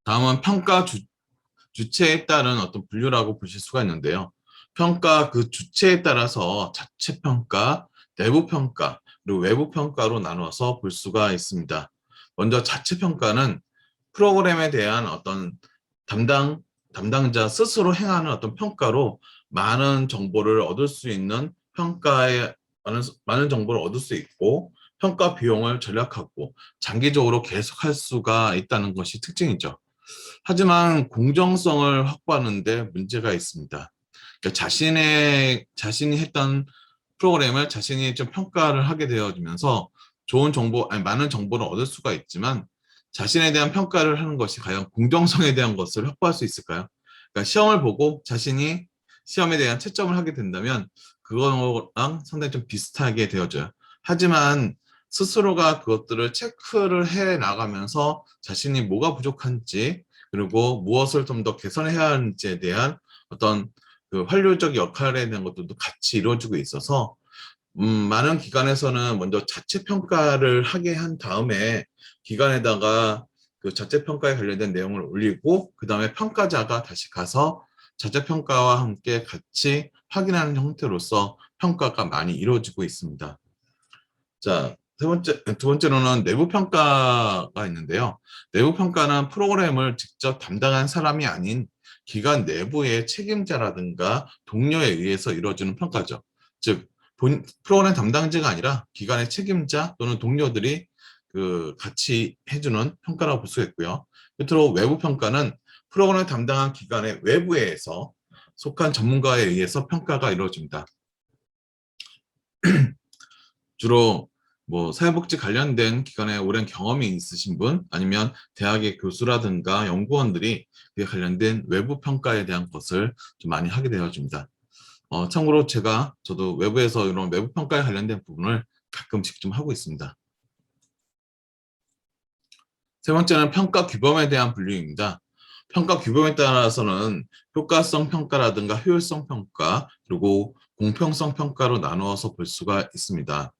다음은 평가 주체에 따른 어떤 분류라고 보실 수가 있는데요. 평가 그 주체에 따라서 자체 평가, 내부 평가, 그리고 외부 평가로 나눠서 볼 수가 있습니다. 먼저 자체 평가는 프로그램에 대한 어떤 담당자 스스로 행하는 어떤 평가로 많은 정보를 얻을 수 있는 평가에 많은 정보를 얻을 수 있고 평가 비용을 절약하고 장기적으로 계속할 수가 있다는 것이 특징이죠. 하지만 공정성을 확보하는데 문제가 있습니다. 그러니까 자신이 했던 프로그램을 자신이 좀 평가를 하게 되어지면서 좋은 정보, 아니 많은 정보를 얻을 수가 있지만 자신에 대한 평가를 하는 것이 과연 공정성에 대한 것을 확보할 수 있을까요? 그러니까 시험을 보고 자신이 시험에 대한 채점을 하게 된다면 그거랑 상당히 좀 비슷하게 되어져요. 하지만 스스로가 그것들을 체크를 해 나가면서 자신이 뭐가 부족한지 그리고 무엇을 좀 더 개선해야 하는지에 대한 어떤 그 활용적 역할에 대한 것들도 같이 이루어지고 있어서 많은 기관에서는 먼저 자체 평가를 하게 한 다음에 기관에다가 그 자체 평가에 관련된 내용을 올리고 그 다음에 평가자가 다시 가서 자체 평가와 함께 같이 확인하는 형태로서 평가가 많이 이루어지고 있습니다. 자, 두 번째로는 내부 평가가 있는데요. 내부 평가는 프로그램을 직접 담당한 사람이 아닌 기관 내부의 책임자라든가 동료에 의해서 이루어지는 평가죠. 즉, 프로그램 담당자가 아니라 기관의 책임자 또는 동료들이 그 같이 해주는 평가라고 볼 수 있고요. 끝으로 외부 평가는 프로그램을 담당한 기관의 외부에서 속한 전문가에 의해서 평가가 이루어집니다. 주로 뭐 사회복지 관련된 기관에 오랜 경험이 있으신 분 아니면 대학의 교수라든가 연구원들이 그에 관련된 외부 평가에 대한 것을 좀 많이 하게 되어집니다. 참고로 저도 외부에서 이런 외부 평가에 관련된 부분을 가끔씩 좀 하고 있습니다. 세 번째는 평가 규범에 대한 분류입니다. 평가 규범에 따라서는 효과성 평가라든가 효율성 평가 그리고 공평성 평가로 나누어서 볼 수가 있습니다.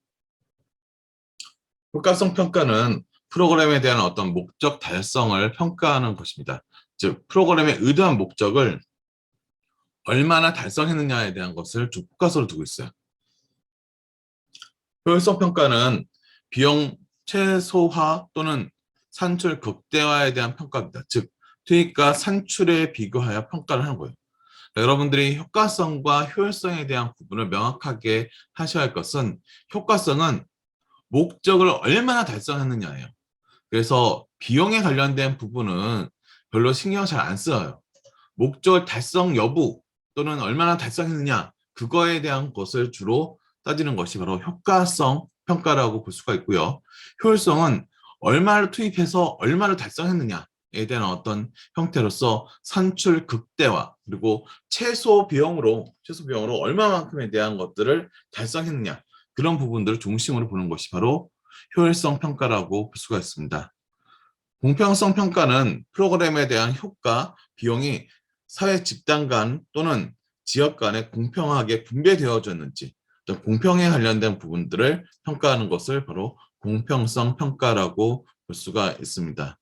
효과성 평가는 프로그램에 대한 어떤 목적 달성을 평가하는 것입니다. 즉, 프로그램의 의도한 목적을 얼마나 달성했느냐에 대한 것을 주 포커스로 두고 있어요. 효율성 평가는 비용 최소화 또는 산출 극대화에 대한 평가입니다. 즉, 투입과 산출에 비교하여 평가를 하는 거예요. 여러분들이 효과성과 효율성에 대한 구분을 명확하게 하셔야 할 것은 효과성은 목적을 얼마나 달성했느냐예요. 그래서 비용에 관련된 부분은 별로 신경 잘 안 써요. 목적 달성 여부 또는 얼마나 달성했느냐 그거에 대한 것을 주로 따지는 것이 바로 효과성 평가라고 볼 수가 있고요. 효율성은 얼마를 투입해서 얼마를 달성했느냐에 대한 어떤 형태로서 산출 극대화 그리고 최소 비용으로 얼마만큼에 대한 것들을 달성했느냐 그런 부분들을 중심으로 보는 것이 바로 효율성 평가라고 볼 수가 있습니다. 공평성 평가는 프로그램에 대한 효과, 비용이 사회 집단 간 또는 지역 간에 공평하게 분배되어졌는지, 공평에 관련된 부분들을 평가하는 것을 바로 공평성 평가라고 볼 수가 있습니다.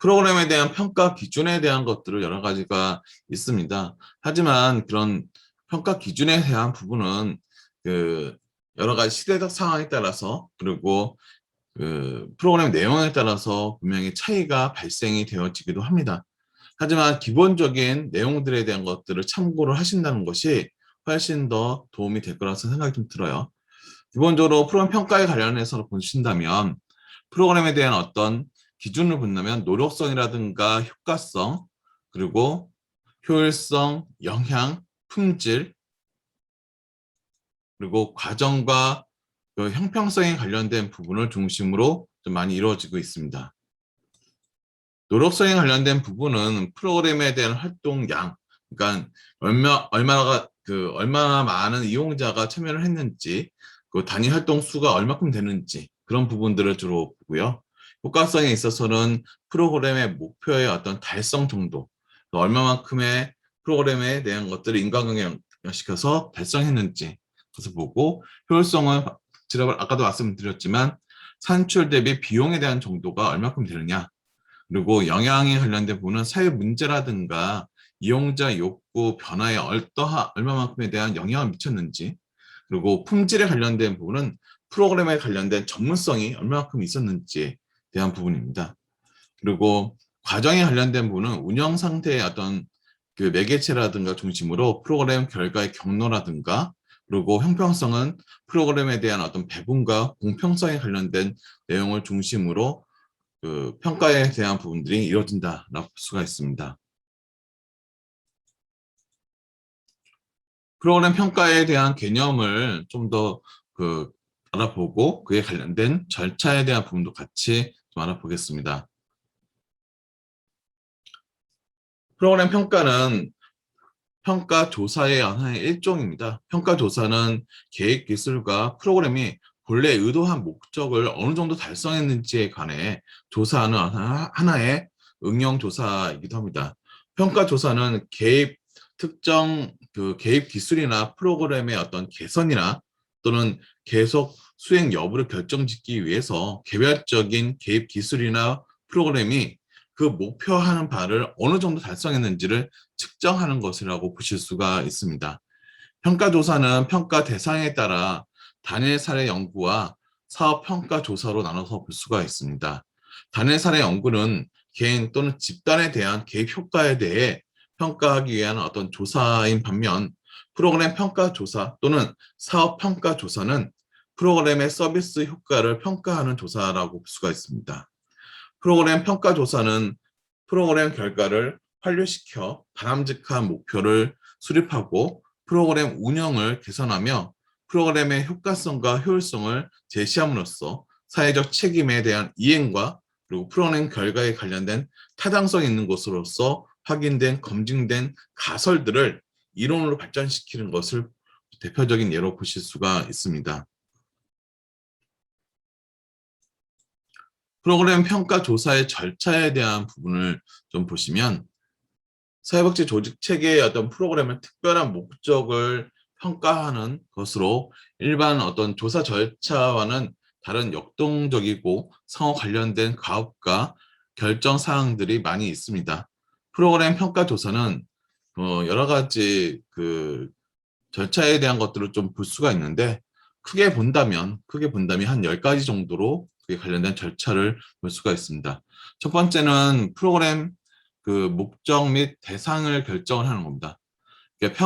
프로그램에 대한 평가 기준에 대한 것들을 여러 가지가 있습니다. 하지만 그런 평가 기준에 대한 부분은 그 여러 가지 시대적 상황에 따라서 그리고 그 프로그램 내용에 따라서 분명히 차이가 발생이 되어지기도 합니다. 하지만 기본적인 내용들에 대한 것들을 참고를 하신다는 것이 훨씬 더 도움이 될 거라서 생각이 좀 들어요. 기본적으로 프로그램 평가에 관련해서 보신다면 프로그램에 대한 어떤 기준을 본다면 노력성이라든가 효과성, 그리고 효율성, 영향, 품질, 그리고 과정과 그 형평성에 관련된 부분을 중심으로 좀 많이 이루어지고 있습니다. 노력성에 관련된 부분은 프로그램에 대한 활동량, 그러니까 얼마나 많은 이용자가 참여를 했는지, 그 단위 활동 수가 얼마큼 되는지 그런 부분들을 주로 보고요. 효과성에 있어서는 프로그램의 목표의 어떤 달성 정도, 얼마만큼의 프로그램에 대한 것들을 인과관계시켜서 달성했는지 그것을 보고 효율성은 아까도 말씀드렸지만 산출 대비 비용에 대한 정도가 얼마큼 되느냐, 그리고 영향에 관련된 부분은 사회 문제라든가 이용자 욕구 변화에 얼마만큼에 대한 영향을 미쳤는지, 그리고 품질에 관련된 부분은 프로그램에 관련된 전문성이 얼마만큼 있었는지에 대한 부분입니다. 그리고 과정에 관련된 부분은 운영 상태의 어떤 그 매개체라든가 중심으로 프로그램 결과의 경로라든가, 그리고 형평성은 프로그램에 대한 어떤 배분과 공평성에 관련된 내용을 중심으로 그 평가에 대한 부분들이 이루어진다라고 볼 수가 있습니다. 프로그램 평가에 대한 개념을 좀 더 그 알아보고 그에 관련된 절차에 대한 부분도 같이 좀 알아보겠습니다. 프로그램 평가는 평가 조사의 하나의 일종입니다. 평가 조사는 계획 기술과 프로그램이 본래 의도한 목적을 어느 정도 달성했는지에 관해 조사하는 하나의 응용 조사이기도 합니다. 평가 조사는 특정 그 개입 기술이나 프로그램의 어떤 개선이나 또는 계속 수행 여부를 결정짓기 위해서 개별적인 개입 기술이나 프로그램이 그 목표하는 바를 어느 정도 달성했는지를 측정하는 것이라고 보실 수가 있습니다. 평가조사는 평가 대상에 따라 단일 사례 연구와 사업 평가 조사로 나눠서 볼 수가 있습니다. 단일 사례 연구는 개인 또는 집단에 대한 개입 효과에 대해 평가하기 위한 어떤 조사인 반면, 프로그램 평가 조사 또는 사업 평가 조사는 프로그램의 서비스 효과를 평가하는 조사라고 볼 수가 있습니다. 프로그램 평가 조사는 프로그램 결과를 환류시켜 바람직한 목표를 수립하고 프로그램 운영을 개선하며 프로그램의 효과성과 효율성을 제시함으로써 사회적 책임에 대한 이행과 그리고 프로그램 결과에 관련된 타당성 있는 것으로서 확인된 검증된 가설들을 이론으로 발전시키는 것을 대표적인 예로 보실 수가 있습니다. 프로그램 평가 조사의 절차에 대한 부분을 좀 보시면, 사회복지 조직 체계의 어떤 프로그램의 특별한 목적을 평가하는 것으로 일반 어떤 조사 절차와는 다른 역동적이고 상호 관련된 과업과 결정 사항들이 많이 있습니다. 프로그램 평가 조사는 여러 가지 그 절차에 대한 것들을 좀 볼 수가 있는데, 크게 본다면 한 10가지 정도로 그에 관련된 절차를 볼 수가 있습니다. 첫 번째는 프로그램 그 목적 및 대상을 결정을 하는 겁니다. 그러니까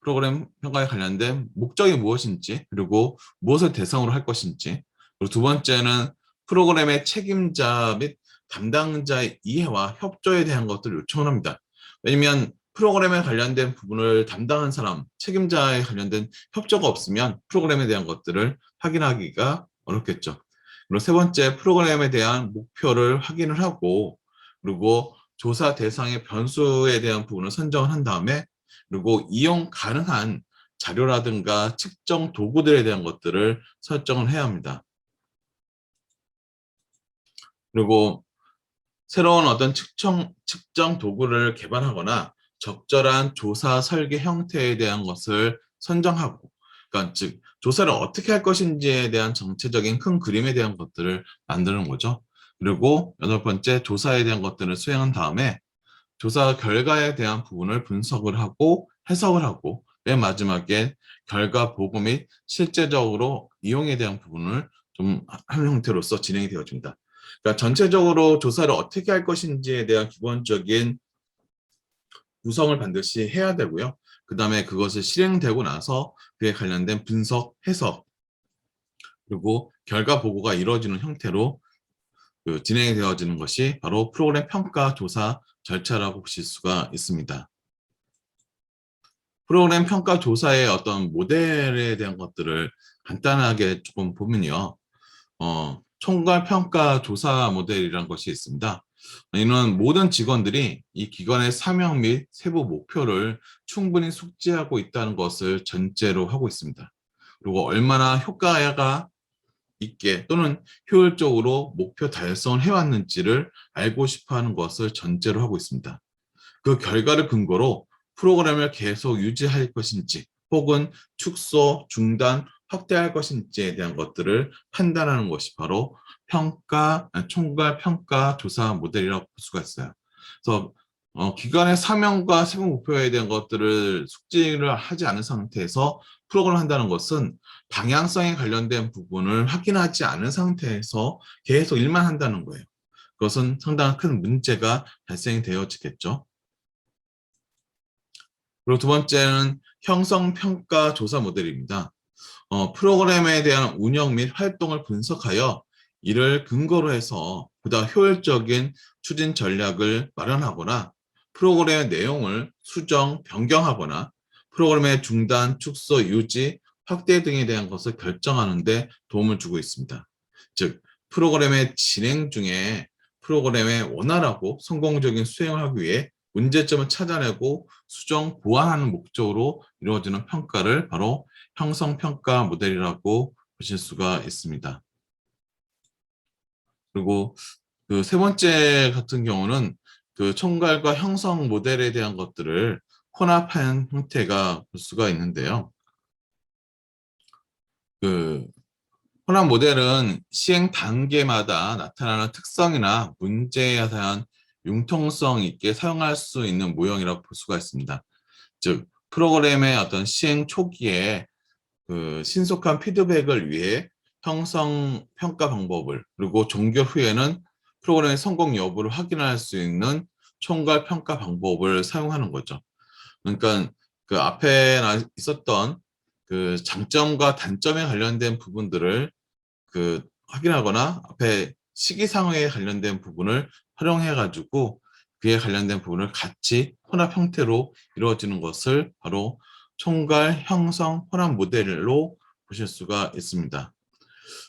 프로그램 평가에 관련된 목적이 무엇인지, 그리고 무엇을 대상으로 할 것인지, 그리고 두 번째는 프로그램의 책임자 및 담당자의 이해와 협조에 대한 것들을 요청을 합니다. 왜냐하면 프로그램에 관련된 부분을 담당한 사람, 책임자에 관련된 협조가 없으면 프로그램에 대한 것들을 확인하기가 어렵겠죠. 그리고 세 번째, 프로그램에 대한 목표를 확인을 하고, 그리고 조사 대상의 변수에 대한 부분을 선정을 한 다음에, 그리고 이용 가능한 자료라든가 측정 도구들에 대한 것들을 설정을 해야 합니다. 그리고 새로운 어떤 측정 도구를 개발하거나 적절한 조사 설계 형태에 대한 것을 선정하고, 그러니까 즉 조사를 어떻게 할 것인지에 대한 정체적인 큰 그림에 대한 것들을 만드는 거죠. 그리고 여덟 번째, 조사에 대한 것들을 수행한 다음에 조사 결과에 대한 부분을 분석을 하고 해석을 하고, 맨 마지막에 결과 보고 및 실제적으로 이용에 대한 부분을 좀 하는 형태로서 진행이 되어집니다. 그러니까 전체적으로 조사를 어떻게 할 것인지에 대한 기본적인 구성을 반드시 해야 되고요. 그 다음에 그것을 실행되고 나서 그에 관련된 분석, 해석, 그리고 결과 보고가 이루어지는 형태로 진행이 되어지는 것이 바로 프로그램 평가 조사 절차라고 보실 수가 있습니다. 프로그램 평가 조사의 어떤 모델에 대한 것들을 간단하게 조금 보면요. 총괄 평가 조사 모델이라는 것이 있습니다. 이는 모든 직원들이 이 기관의 사명 및 세부 목표를 충분히 숙지하고 있다는 것을 전제로 하고 있습니다. 그리고 얼마나 효과가 있게 또는 효율적으로 목표 달성을 해왔는지를 알고 싶어 하는 것을 전제로 하고 있습니다. 그 결과를 근거로 프로그램을 계속 유지할 것인지 혹은 축소, 중단 확대할 것인지에 대한 것들을 판단하는 것이 바로 총괄 평가 조사 모델이라고 볼 수가 있어요. 그래서 기관의 사명과 세부 목표에 대한 것들을 숙지를 하지 않은 상태에서 프로그램을 한다는 것은 방향성에 관련된 부분을 확인하지 않은 상태에서 계속 일만 한다는 거예요. 그것은 상당히 큰 문제가 발생되어지겠죠. 그리고 두 번째는 형성평가 조사 모델입니다. 프로그램에 대한 운영 및 활동을 분석하여 이를 근거로 해서 보다 효율적인 추진 전략을 마련하거나 프로그램의 내용을 수정, 변경하거나 프로그램의 중단, 축소, 유지, 확대 등에 대한 것을 결정하는 데 도움을 주고 있습니다. 즉, 프로그램의 진행 중에 프로그램의 원활하고 성공적인 수행을 하기 위해 문제점을 찾아내고 수정, 보완하는 목적으로 이루어지는 평가를 바로 형성평가 모델이라고 보실 수가 있습니다. 그리고 그 세 번째 같은 경우는 그 총괄과 형성 모델에 대한 것들을 혼합한 형태가 볼 수가 있는데요. 그 혼합 모델은 시행 단계마다 나타나는 특성이나 문제에 대한 융통성 있게 사용할 수 있는 모형이라고 볼 수가 있습니다. 즉, 프로그램의 어떤 시행 초기에 그 신속한 피드백을 위해 형성 평가 방법을, 그리고 종결 후에는 프로그램의 성공 여부를 확인할 수 있는 총괄 평가 방법을 사용하는 거죠. 그러니까 그 앞에 있었던 그 장점과 단점에 관련된 부분들을 그 확인하거나 앞에 시기상에 관련된 부분을 활용해 가지고 그에 관련된 부분을 같이 혼합 형태로 이루어지는 것을 바로 총괄 형성 혼합 모델로 보실 수가 있습니다.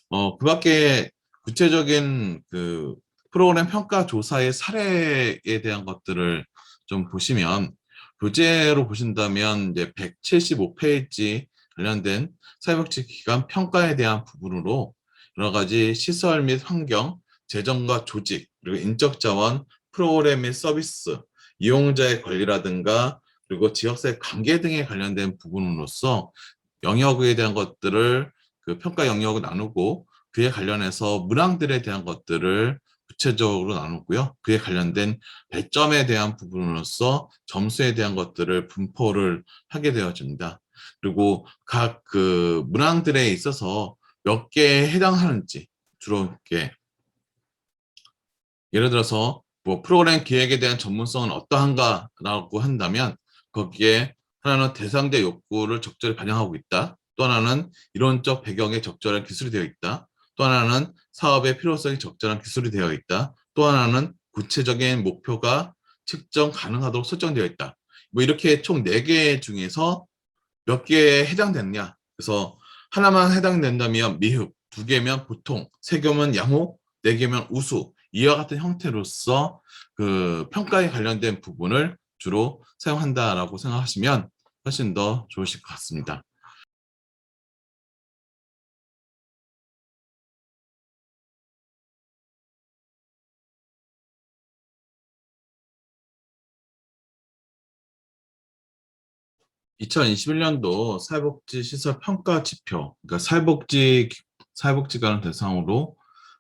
그 밖에 구체적인 그 프로그램 평가 조사의 사례에 대한 것들을 좀 보시면, 교재로 보신다면 이제 175페이지 관련된 사회복지 기관 평가에 대한 부분으로 여러 가지 시설 및 환경, 재정과 조직, 그리고 인적 자원, 프로그램 및 서비스, 이용자의 권리라든가 그리고 지역사회 관계 등에 관련된 부분으로서 영역에 대한 것들을 그 평가 영역을 나누고 그에 관련해서 문항들에 대한 것들을 구체적으로 나누고요. 그에 관련된 배점에 대한 부분으로서 점수에 대한 것들을 분포를 하게 되어집니다. 그리고 각 그 문항들에 있어서 몇 개에 해당하는지 주로 이렇게 예를 들어서 뭐 프로그램 기획에 대한 전문성은 어떠한가라고 한다면 거기에 하나는 대상자 욕구를 적절히 반영하고 있다. 또 하나는 이론적 배경에 적절한 기술이 되어 있다. 또 하나는 사업의 필요성이 적절한 기술이 되어 있다. 또 하나는 구체적인 목표가 측정 가능하도록 설정되어 있다. 뭐 이렇게 총 4개 중에서 몇 개에 해당됐냐. 그래서 하나만 해당된다면 미흡, 2개면 보통, 3개면 양호, 4개면 우수. 이와 같은 형태로서 그 평가에 관련된 부분을 주로 사용한다라고 생각하시면 훨씬 더 좋으실 것 같습니다. 2021년도 사회복지 시설 평가 지표, 그러니까 사회복지관을 대상으로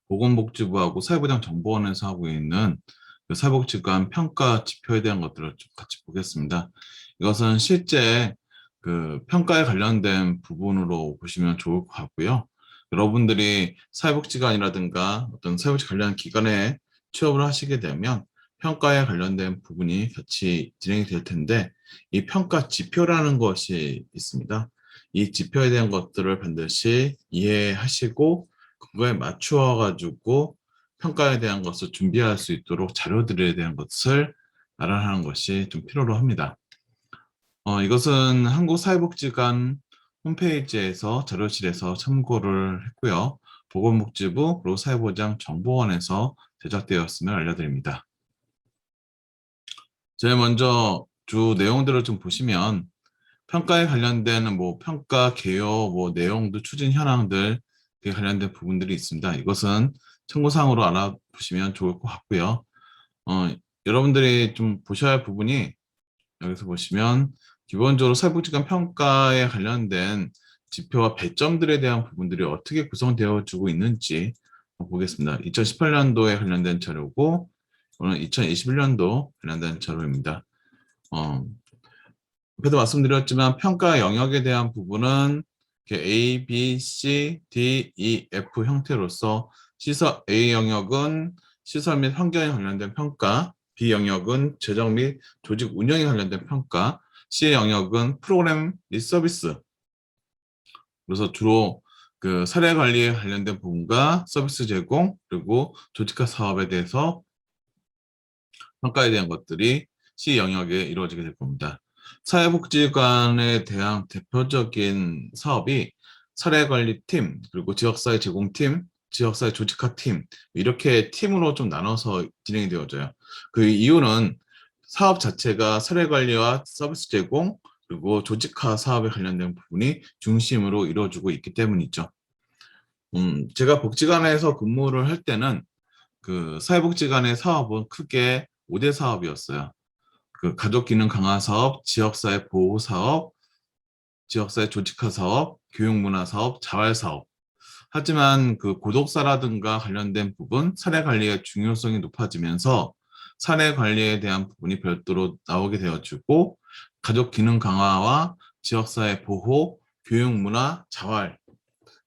보건복지부하고 사회보장정보원에서 하고 있는 그 사회복지관 평가 지표에 대한 것들을 좀 같이 보겠습니다. 이것은 실제 그 평가에 관련된 부분으로 보시면 좋을 것 같고요. 여러분들이 사회복지관이라든가 어떤 사회복지 관련 기관에 취업을 하시게 되면 평가에 관련된 부분이 같이 진행이 될 텐데, 이 평가 지표라는 것이 있습니다. 이 지표에 대한 것들을 반드시 이해하시고 그거에 맞추어 가지고 평가에 대한 것을 준비할 수 있도록 자료들에 대한 것을 마련하는 것이 좀 필요로 합니다. 이것은 한국사회복지관 홈페이지에서 자료실에서 참고를 했고요. 보건복지부 그리고 사회보장정보원에서 제작되었음을 알려드립니다. 제일 먼저 주 내용들을 좀 보시면 평가에 관련된 뭐 평가 개요, 뭐 내용도 추진 현황들 에 관련된 부분들이 있습니다. 이것은 참고사항으로 알아보시면 좋을 것 같고요. 여러분들이 좀 보셔야 할 부분이 여기서 보시면 기본적으로 사회복지관 평가에 관련된 지표와 배점들에 대한 부분들이 어떻게 구성되어지고 있는지 보겠습니다. 2018년도에 관련된 자료고 오늘 2021년도 관련된 자료입니다. 그래도 말씀드렸지만 평가 영역에 대한 부분은 이렇게 A, B, C, D, E, F 형태로서 시설 A 영역은 시설 및 환경에 관련된 평가, B 영역은 재정 및 조직 운영에 관련된 평가, C 영역은 프로그램 및 서비스. 그래서 주로 그 사례 관리에 관련된 부분과 서비스 제공 그리고 조직화 사업에 대해서 평가에 대한 것들이 C 영역에 이루어지게 될 겁니다. 사회복지관에 대한 대표적인 사업이 사례관리팀, 그리고 지역사회 제공팀, 지역사회 조직화팀 이렇게 팀으로 좀 나눠서 진행이 되어져요. 그 이유는 사업 자체가 사례관리와 서비스 제공, 그리고 조직화 사업에 관련된 부분이 중심으로 이루어지고 있기 때문이죠. 제가 복지관에서 근무를 할 때는 그 사회복지관의 사업은 크게 5대 사업이었어요. 그 가족기능 강화 사업, 지역사회 보호 사업, 지역사회 조직화 사업, 교육문화 사업, 자활 사업. 하지만 그 고독사라든가 관련된 부분, 사례 관리의 중요성이 높아지면서 사례 관리에 대한 부분이 별도로 나오게 되어지고 가족 기능 강화와 지역사회 보호, 교육문화, 자활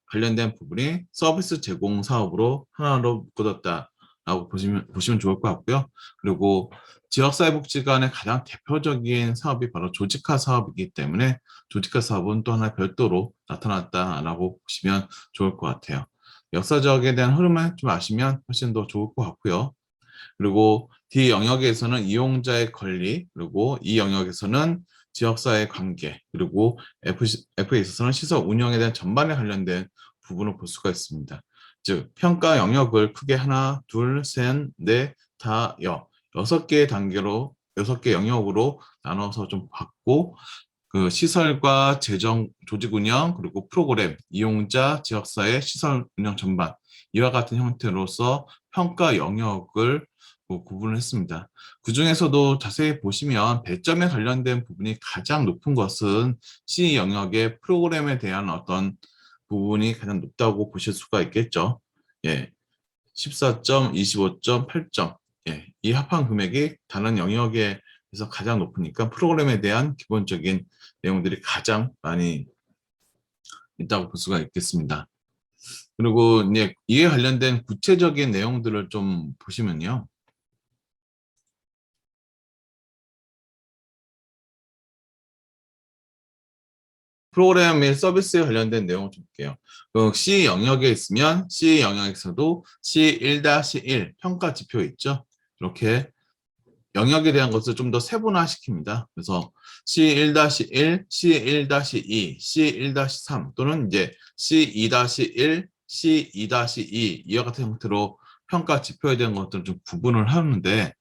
관련된 부분이 서비스 제공 사업으로 하나로 묶어졌다라고 보시면 좋을 것 같고요. 그리고 지역사회복지관의 가장 대표적인 사업이 바로 조직화 사업이기 때문에 조직화 사업은 또 하나 별도로 나타났다라고 보시면 좋을 것 같아요. 역사적에 대한 흐름을 좀 아시면 훨씬 더 좋을 것 같고요. 그리고 D 영역에서는 이용자의 권리, 그리고 E 영역에서는 지역사회 관계, 그리고 F에 있어서는 시설 운영에 대한 전반에 관련된 부분을 볼 수가 있습니다. 즉, 평가 영역을 크게 하나, 둘, 셋, 넷, 다, 여섯 개의 단계로, 6개 영역으로 나눠서 좀 봤고, 그 시설과 재정, 조직 운영, 그리고 프로그램, 이용자, 지역사회, 시설 운영 전반, 이와 같은 형태로서 평가 영역을 구분을 했습니다. 그 중에서도 자세히 보시면 배점에 관련된 부분이 가장 높은 것은 C 영역의 프로그램에 대한 어떤 부분이 가장 높다고 보실 수가 있겠죠. 예, 14점, 25점, 8점. 예, 이 합한 금액이 다른 영역에서 가장 높으니까 프로그램에 대한 기본적인 내용들이 가장 많이 있다고 볼 수가 있겠습니다. 그리고 이제 이에 관련된 구체적인 내용들을 좀 보시면요. 프로그램 및 서비스에 관련된 내용을 좀 볼게요. 그 C 영역에 있으면 C 영역에서도 C1-1 평가 지표 있죠. 이렇게 영역에 대한 것을 좀 더 세분화시킵니다. 그래서 C1-1, C1-2, C1-3 또는 이제 C2-1, C2-2 이와 같은 형태로 평가 지표에 대한 것들을 좀 구분을 하는데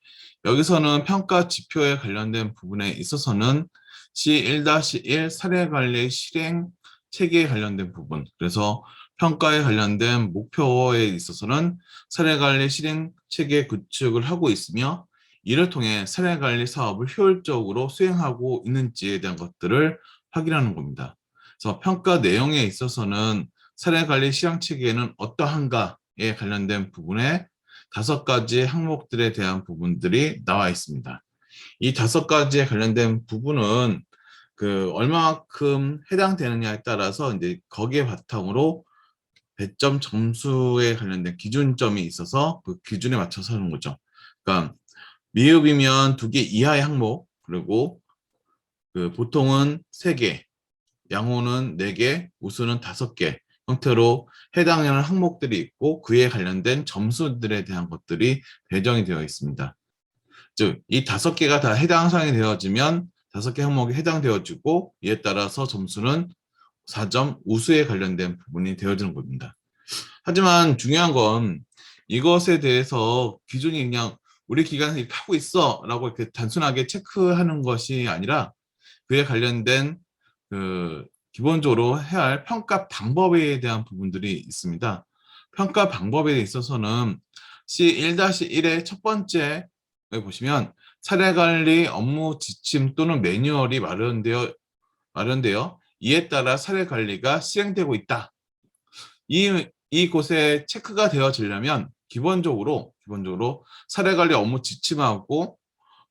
여기서는 평가 지표에 관련된 부분에 있어서는 C1-1 사례관리 실행 체계에 관련된 부분 그래서 평가에 관련된 목표에 있어서는 사례관리 실행 체계 구축을 하고 있으며 이를 통해 사례관리 사업을 효율적으로 수행하고 있는지에 대한 것들을 확인하는 겁니다. 그래서 평가 내용에 있어서는 사례관리 실행 체계에는 어떠한가에 관련된 부분에 5가지 항목들에 대한 부분들이 나와 있습니다. 이 5가지에 관련된 부분은 그 얼마만큼 해당되느냐에 따라서 이제 거기에 바탕으로 배점 점수에 관련된 기준점이 있어서 그 기준에 맞춰서 하는 거죠. 그러니까 미흡이면 2개 이하의 항목, 그리고 그 보통은 3개, 양호는 4개, 우수는 5개 형태로 해당하는 항목들이 있고 그에 관련된 점수들에 대한 것들이 배정이 되어 있습니다. 즉, 이 5개가 다 해당 사항이 되어지면 5개 항목이 해당되어지고 이에 따라서 점수는 4점 우수에 관련된 부분이 되어지는 겁니다. 하지만 중요한 건 이것에 대해서 기준이 그냥 우리 기관에서 이렇게 하고 있어 라고 이렇게 단순하게 체크하는 것이 아니라 그에 관련된 그 기본적으로 해야 할 평가 방법에 대한 부분들이 있습니다. 평가 방법에 있어서는 C1-1의 첫 번째에 보시면 사례관리 업무 지침 또는 매뉴얼이 마련되어 이에 따라 사례 관리가 시행되고 있다. 이곳에 체크가 되어지려면 기본적으로 사례 관리 업무 지침하고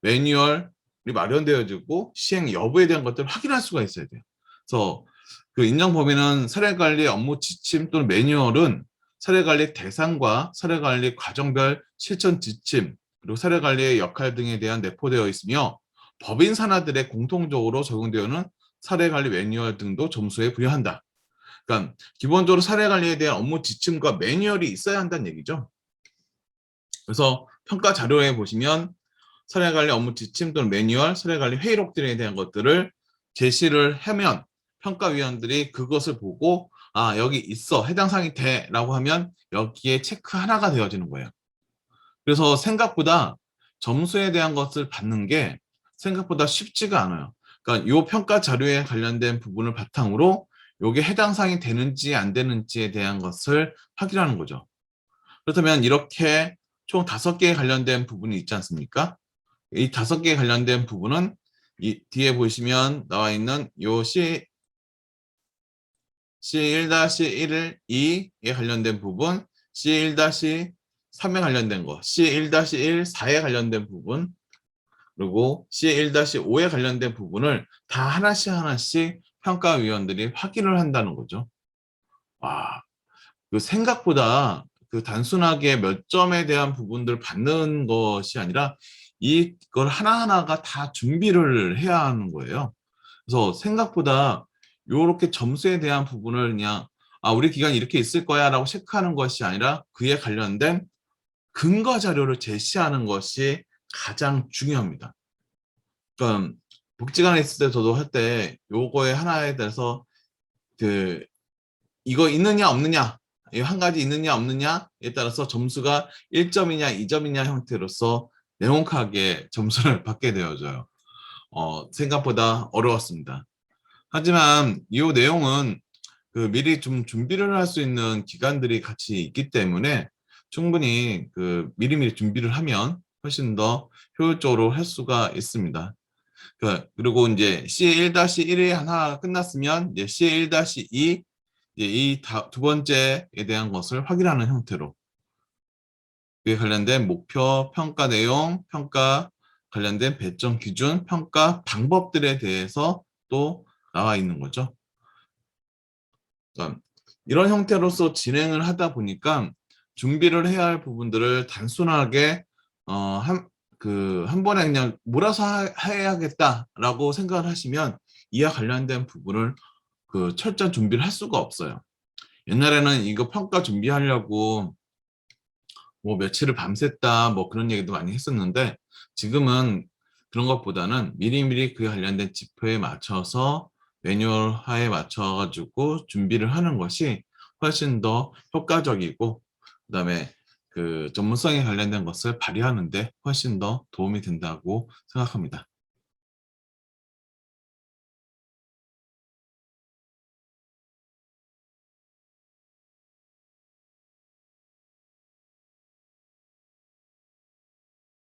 매뉴얼이 마련되어지고 시행 여부에 대한 것들을 확인할 수가 있어야 돼요. 그래서 그 인정 범위는 사례 관리 업무 지침 또는 매뉴얼은 사례 관리 대상과 사례 관리 과정별 실천 지침, 그리고 사례 관리의 역할 등에 대한 내포되어 있으며 법인 산하들의 공통적으로 적용되어오는 사례 관리 매뉴얼 등도 점수에 부여한다. 그러니까 기본적으로 사례 관리에 대한 업무 지침과 매뉴얼이 있어야 한다는 얘기죠. 그래서 평가 자료에 보시면 사례 관리 업무 지침 또는 매뉴얼, 사례 관리 회의록 등에 대한 것들을 제시를 하면 평가위원들이 그것을 보고 아, 여기 있어, 해당 사항이 돼라고 하면 여기에 체크 하나가 되어지는 거예요. 그래서 생각보다 점수에 대한 것을 받는 게 생각보다 쉽지가 않아요. 그러니까 이 평가 자료에 관련된 부분을 바탕으로 이게 해당 사항이 되는지 안 되는지에 대한 것을 확인하는 거죠. 그렇다면 이렇게 총 5개에 관련된 부분이 있지 않습니까? 이 5개에 관련된 부분은 이 뒤에 보시면 나와 있는 요 C1-1에 관련된 부분, C1-3에 관련된 거, C1-1, 4에 관련된 부분, 그리고 C1-5에 관련된 부분을 다 하나씩 평가위원들이 확인을 한다는 거죠. 와, 그 생각보다 그 단순하게 몇 점에 대한 부분들 받는 것이 아니라 이걸 하나하나가 다 준비를 해야 하는 거예요. 그래서 생각보다 이렇게 점수에 대한 부분을 그냥 아, 우리 기간이 이렇게 있을 거야 라고 체크하는 것이 아니라 그에 관련된 근거 자료를 제시하는 것이 가장 중요합니다. 그러니까 복지관에 있을 때 저도 할 때 요거에 하나에 대해서 그 이거 있느냐 없느냐 이 한 가지 있느냐 없느냐에 따라서 점수가 1점이냐 2점이냐 형태로서 네모하게 점수를 받게 되어져요. 생각보다 어려웠습니다. 하지만 이 내용은 그 미리 좀 준비를 할 수 있는 기관들이 같이 있기 때문에 충분히 그 미리미리 준비를 하면 훨씬 더 효율적으로 할 수가 있습니다. 그리고 이제 C1-1이 하나 끝났으면 이제 C1-2 이 두 번째에 대한 것을 확인하는 형태로 그에 관련된 목표, 평가 내용, 평가 관련된 배점 기준, 평가 방법들에 대해서 또 나와 있는 거죠. 그러니까 이런 형태로서 진행을 하다 보니까 준비를 해야 할 부분들을 단순하게 한 번에 그냥 몰아서 해야겠다라고 생각을 하시면 이와 관련된 부분을 그 철저한 준비를 할 수가 없어요. 옛날에는 이거 평가 준비하려고 뭐 며칠을 밤샜다 뭐 그런 얘기도 많이 했었는데 지금은 그런 것보다는 미리미리 그에 관련된 지표에 맞춰서 매뉴얼화에 맞춰가지고 준비를 하는 것이 훨씬 더 효과적이고 그다음에 그 전문성에 관련된 것을 발휘하는 데 훨씬 더 도움이 된다고 생각합니다.